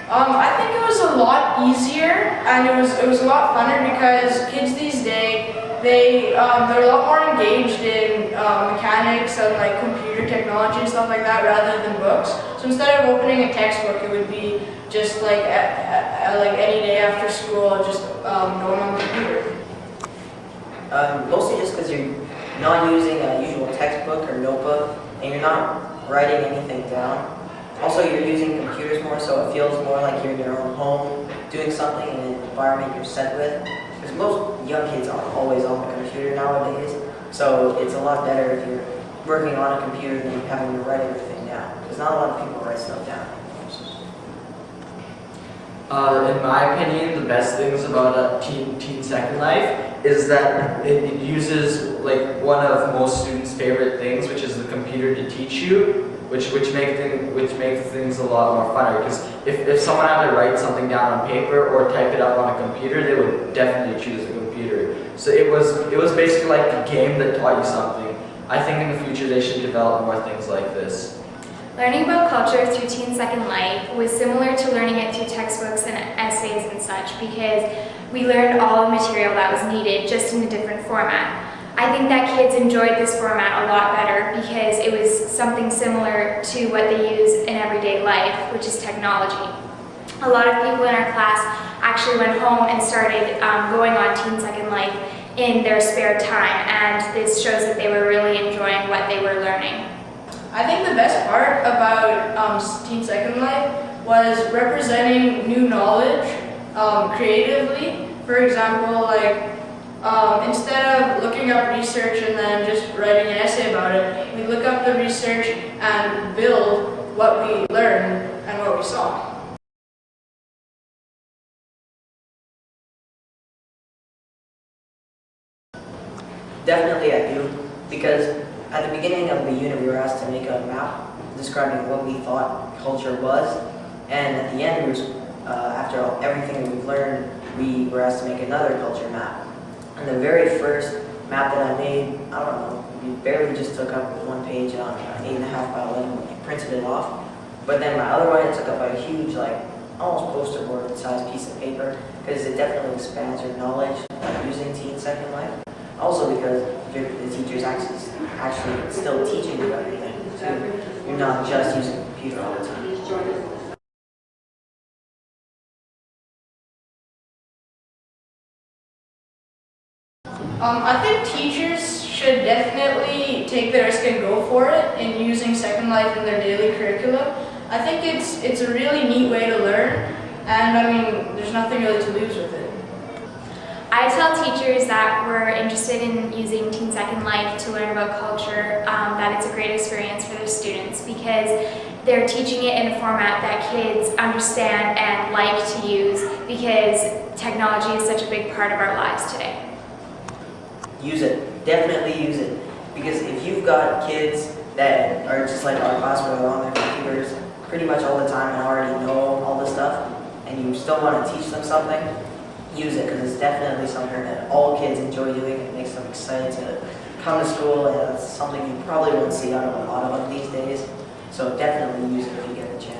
I think it was a lot easier, and it was a lot funner because kids these days they're a lot more engaged in mechanics and like computer technology and stuff like that rather than books. So instead of opening a textbook, it would be just like like any day after school, just going on the computer. Mostly just because you're not using a usual textbook or notebook, and you're not writing anything down. Also, you're using computers more, so it feels more like you're in your own home, doing something in an environment you're set with. Because most young kids aren't always on the computer nowadays, so it's a lot better if you're working on a computer than having to write everything down. Because not a lot of people write stuff down. In my opinion, the best things about Teen Second Life is that it uses like one of most students' favorite things, which is the computer to teach you, which makes things a lot more funner. Because if someone had to write something down on paper or type it up on a computer, they would definitely choose a computer. So it was basically like a game that taught you something. I think in the future they should develop more things like this. Learning about culture through Teen Second Life was similar to learning it through textbooks and essays and such, because we learned all the material that was needed, just in a different format. I think that kids enjoyed this format a lot better because it was something similar to what they use in everyday life, which is technology. A lot of people in our class actually went home and started going on Teen Second Life in their spare time, and this shows that they were really enjoying what they were learning. I think the best part about Teen Second Life was representing new knowledge creatively. For example, like instead of looking up research and then just writing an essay about it, we look up the research and build what we learned and what we saw. Definitely I do, because at the beginning of the unit we were asked to make a map describing what we thought culture was, and at the end, after everything that we've learned, we were asked to make another culture map. And the very first map that I made, I don't know, we barely just took up one page on 8.5 by 11 and like, printed it off. But then my other one, it took up a huge, like, almost poster board sized piece of paper, because it definitely expands your knowledge using Teen Second Life. Also because the teacher's actually still teaching you everything, so you're not just using a computer all the time. I think teachers should definitely take the risk and go for it in using Second Life in their daily curriculum. I think it's a really neat way to learn, and I mean, there's nothing really to lose with it. I tell teachers that were interested in using Teen Second Life to learn about culture that it's a great experience for their students, because they're teaching it in a format that kids understand and like to use, because technology is such a big part of our lives today. Use it. Definitely use it. Because if you've got kids that are just like our class where they're on their computers pretty much all the time and already know all this stuff, and you still want to teach them something, use it, because it's definitely something that all kids enjoy doing. It makes them excited to come to school, and it's something you probably won't see out of a lot of them these days. So definitely use it if you get the chance.